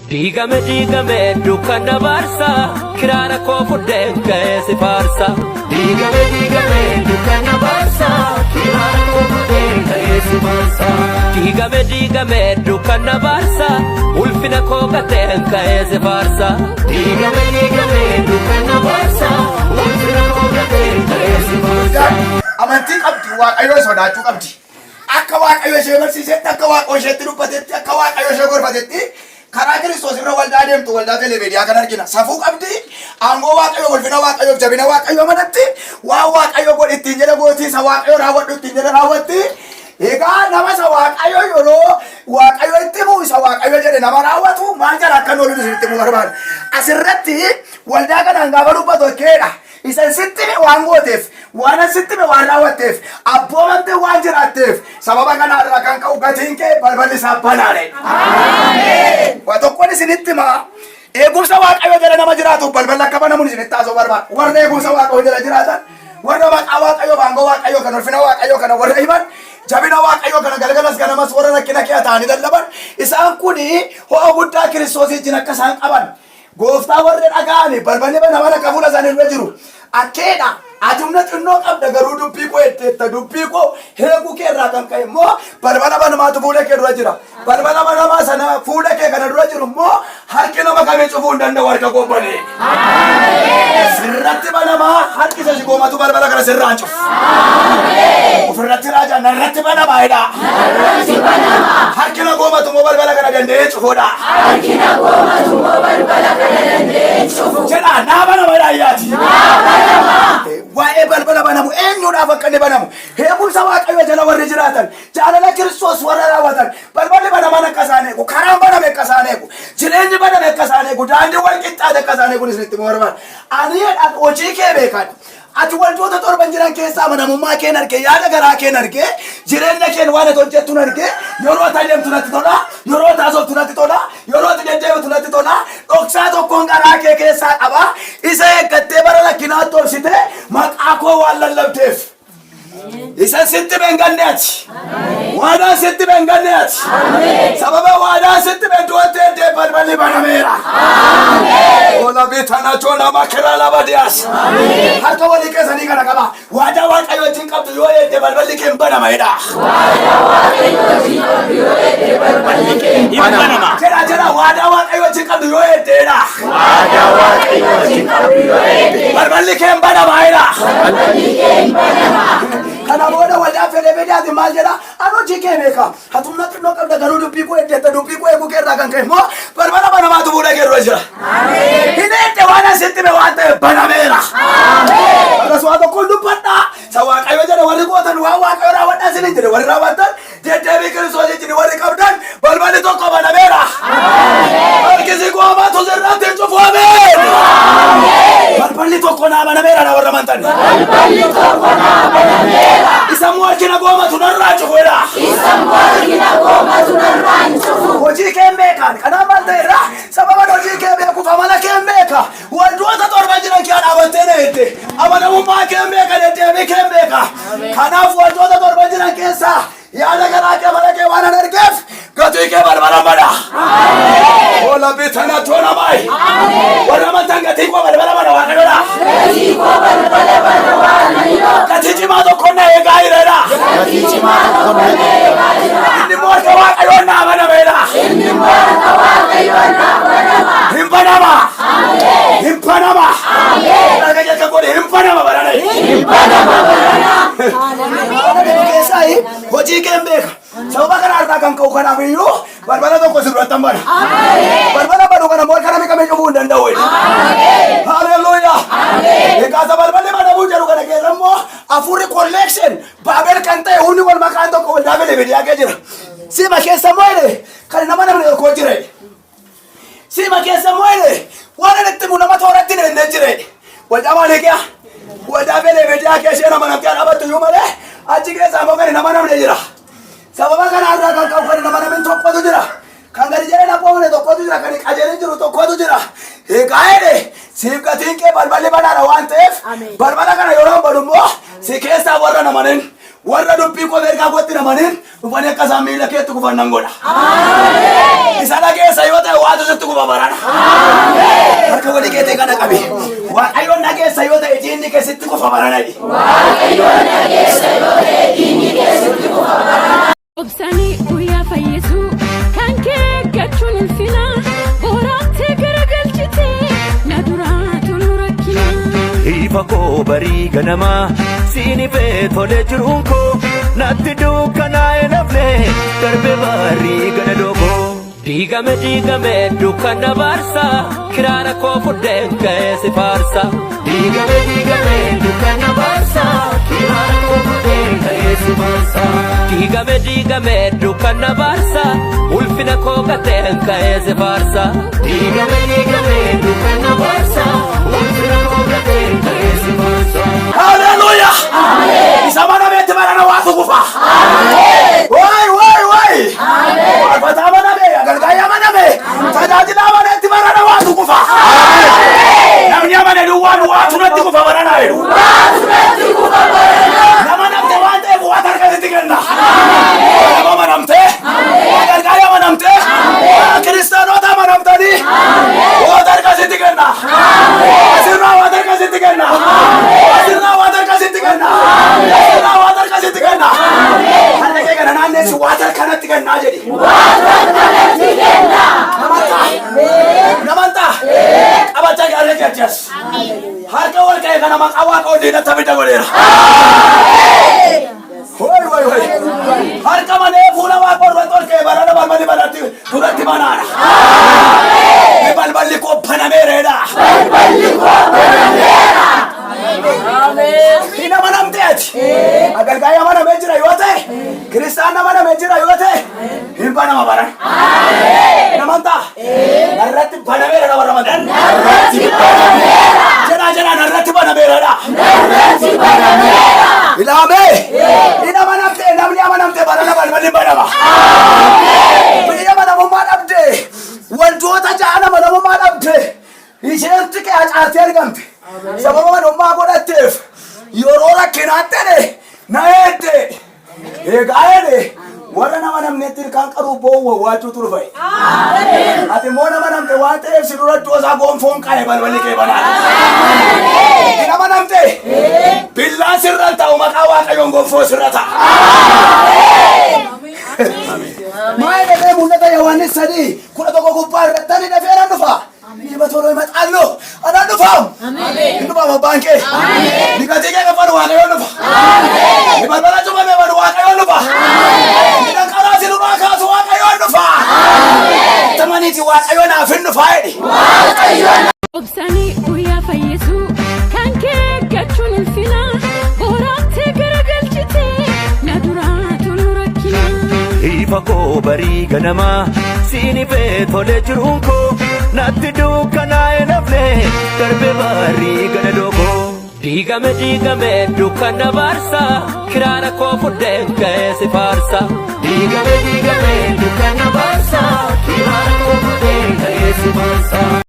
Digame dukkana barsa kirara ko fudden kaesi farsa Digame dukkana barsa kirara ko fudden kaesi farsa Digame dukkana barsa ulfina ko gaten kaesi farsa Digame dukkana barsa ulfina ko gaten kaesi farsa Amanti qabdi waaqayyo sodaachuu qabdi akka waaqayyo ishee barsiisetti akka waaqayyo isheetti dubbatetti akka waaqayyo ishee gorfatetti karaa Kiristoos irra waldaa deemtu waldaa televiidiyaa kan argina safuu qabdi aangoo waaqayyo ulfina waaqayyo jabina waaqayyo manatti waan waaqayyo godhe ittiin jedhe gootii isa waaqayyo raawwadhu ittiin jedhe raawwatti egaa nama isa waaqayyo yeroo waaqayyo itti himu isa waaqayyo jedhe nama raawwatu maal jala akka noolu itti himu barbaada asirratti waldaa kanaan gaafa dubbatu keedha isan sittime waan gooteef waan sittime waan raawwatteef abboomante waan jiraatteef sababa kanarraa kan ka'u gatiin kee balballi isaa banaadhe amiin waa tokkoon isinitti himaa eegumsa waaqayyo jala nama jiraatu balballi akka banamuun isinitti taasisuu barbaada warra eegumsa waaqayyo jala jiraatan warra maqaa waaqayyo baangoo waaqayyo kan ulfina waaqayyo kana warra himan jabina waaqayyo kana galgalas ganamas warra rakkina kee ta'anii lallaban isaan kuni ho'a guddaa Kiristoos wajjin akka isaan qaban gooftaa warra dhaga'ani balballi banaman akka fuula isaanii irra jiru akkeedha adumna xinnoo qabda garuu dubbii koo etteetta dubbii koo heeguu kee irraa kan ka'e immoo balbala banamaatu fuula kee dura jira balbala banamaa sana fuula kee kana dura jiru immoo harki nama kamii cufuu hin danda'u harka koo banee sirratti banamaa harki isa shigoomatu balbala kana sirraan cufu ofirratti raajaa narratti banamaa jedha harki na goomatu immoo balbala kana danda'ee cufuudha jedha naa banama jedha ayyaati waa'ee balbala banamu eenyuudhaaf akka inni banamu eegumsa waaqayyo jala warri jiraatan jaalala Kiristoos warra raawwatan balballi banaman akka isaan eegu karaan baname akka isaan eegu jireenyi baname akka isaan eegu daandii wal qixxaate akka isaan eeguun isinitti barbaada ani hojii kee beekan ati waldoota torban jiran keessaa amanamummaa kee arge yaada garaa kee arge jireenya kee waan ati hojjettu arge yeroo ati deemtu natti tola yeroo ati haasoftu natti tola yeroo ati deddeebitu natti tola dhoksaa tokkoon garaa kee keessaa qaba isa eeggattee bara lakkinaatti tolsite maqaa koo waan lallabdeef isa sitti benganneeti waadaan sitti benganneeti sababa waadaan sitti benduwattee balballi banameera ola bitana chona makira labadias harka walii keessanii kana qaba waadaa waaqayyo wajjin qabdu yoo eedde balballi kee banameedha waadaa waaqayyo wajjin qabdu yoo eedde balballi kee banama jira waadaa waaqayyo wajjin qabdu yoo eeddeedha waadaa waaqayyo wajjin qabdu yoo eedde balballi kee banameedha balballi kee banama kana booda waldaa televiidiyaati maal jedha anu jikee beeka hatumna xinnoo qabda garuu dubbii koo eegdetta dubbii koo eeguu keerraa kan ka'e immoo balbala banamaatu fuula kee dura jira hin eegde waan asitti be waan ta'e banameera anas waa tokkoon dubbadha sa waaqayyo jedhe warri gootan waan waaqayyo raawwadhaa isinin jedhe warri raawwatan deddeebii Kiristoos wajjin warri qabdan balballi tokko banameera harkisi goomaatu sirratti cufu ameen balballi tokko naa banameera na warra amantan balballi tokko naa banameera isa harkina goomatu narraa cufuudha isa harkina goomatu narraa cufu hojii kee beekan kana maal ta'eera sababa hojii kee beekuuf amala kee beeka waldoota torban jiran kee dhaabattee na hedde amanamummaa kee beeka deddeebii kee beeka kanaaf waldoota torban jiran keessaa yaada garaa kee mala kee waan argeef gatii kee balbala bana ola bitana tona mai warra amantan gatii koo balbala bana waan godha gatii koo balbala bana waan godha gatii cimaa tokko na eegaa jireedha gatii cimaa tokko na eegaa jira inni moorka waaqayyo naa banameedha inni moorka waaqayyo naa banama hin banama hin banama dhaga jecha godhe hin banama barana hin banama barana keessai hojii kee beeka sababa kanarraa kan ka'u kanaaf iyyuu balbala tokko sirrattan bana balbala banu kana mool kana miqamee cufuu hin danda'u haleluuyaa egaa balballi banamuu jedhu kana keessa immoo afurri collection baabel kan ta'e hundi wal maqaan tokko waldaa televiidiyaa kee jira sima keessa moo'ee kan nama namni tokko jire sima keessa moo'ee waan itti mu nama tooratti deemnee jire waldaa maaliiqiyaa waldaa televiidiyaa keessa nama namtee dhaabattu iyyuu malee achi keessa ammoo kan nama namni jira sababa kanarraa kan ka'u kan nama namni tokkotu jira kan gadi jedhee dhaqqoomne tokkotu jira kan qajeelee jiru tokkotu jira egaa jedhe siif gatiin kee balballi banaadha waan ta'eef balbala kana yeroo badu immoo si keessaa warra namanin warra dubbii koo ergaa kootti namanin dhufanii akka isaan miila keetti kufannan godha. Isa dhageessa yoo ta'e waatu sitti kufa barana. Harka walii keetii kana qabi. Waaqayyoon dhageessa yoo ta'e diinni kee sitti kufa barana. Waaqayyoon dhageessa yoo ta'e diinni kee sitti kufa barana. Obsanii guyyaa fayyisu kan kee gachuun ulfina boraatee garagalchitee na duraatu nu rakkina. Ifa koo barii ganamaa siinifee tolee jiruun koo natti dukkanaa'e nafne darbe barii gana dookoo. Diigame dukkana baarsa kiraara koo fudheen ka'ee si faarsa. Diigame dukkana baarsa kiraara koo fudheen ka'ee si faarsa. Diigame dukkana baarsa ulfina koo gateen ka'ee si faarsa. Diigame dukkana baarsa ulfina koo gateen ka'ee si faarsa. Haleluya! Isa mana beetti barana waatu kufa. Way! Warfata mana bee agargaaya mana bee tajaajila amaneetti barana waatu kufa. Namni amane duwwaan waatu natti kufa barana jedhu. Nama namte waan ta'eef waata harkasitti kenna. Nama amanamte agargaaya amanamte kiristaanota amanamtanii waata harkasitti kenna. Asirraa waata harkasitti kenna. Asirraa waata harkasitti kenna. Asirraa waata harkasitti kenna. Harka kee kana naanneessi waata harkanatti kennaa jedhi. Namanta qabacha gaaree jechas harka wal ka'e kana maqaa waaqa waliin tabidda godheera. Hoy harka malee fuula waaqa ol ka'e barana balballi banatti duratti banaadha. Balballi koo banameereedha. Hin amanamteeti. Agargaaya amanamee jira yoo ta'e kiristaanni amanamee jira yoo ta'e hin banama barana. Namanta narratti banameera nama ramadan. Jena narratti banameera. Ilaame hin amanamte namni amanamte barana balballi banama. Biyya manamummaa dhabde wantoota ja'a manamummaa dhabde isheentti qe'aa caartee argamte. Sababa manummaa godhatteef yeroo rakkinaatti na eedde eegaa jedhe warra nama namneetti ilkaan qaruu boowwa waachuutu dhufe. Ati immoo nama namte waan ta'eef si duratti osaa gonfoon qaa'e balballi kee banaadha. Nama namte billaan sirra ta'u maqaa waaqayyoon gonfoo sirra ta'a. Maa jedhee mul'ata Yohaannis 3:11 gubbaa irratti ani dafee nan dhufa. Ni batolo imatalo ana nufam amen nduba mabanke amen nikatike kafano waaqayyo nufa amen ni balbala chuma me badu waaqayyo nufa amen ni dankara silu baka su waaqayyo nufa amen tamani ti waaqayyo na fin nufa edi waaqayyo Obsanii guyyaa fayyisu kan kee gachuun ulfina boraatee garagalchitee na duraatu nu rakkina. Ifa koo barii ganamaa siinifee tolee jiruun koo natti dukkanaa'e nafne darbe barii gana dookoo. Diigame dukkana baarsa kiraara koo fudheen ka'ee si faarsa. Diigame dukkana baarsa kiraara koo fudheen ka'ee si faarsa.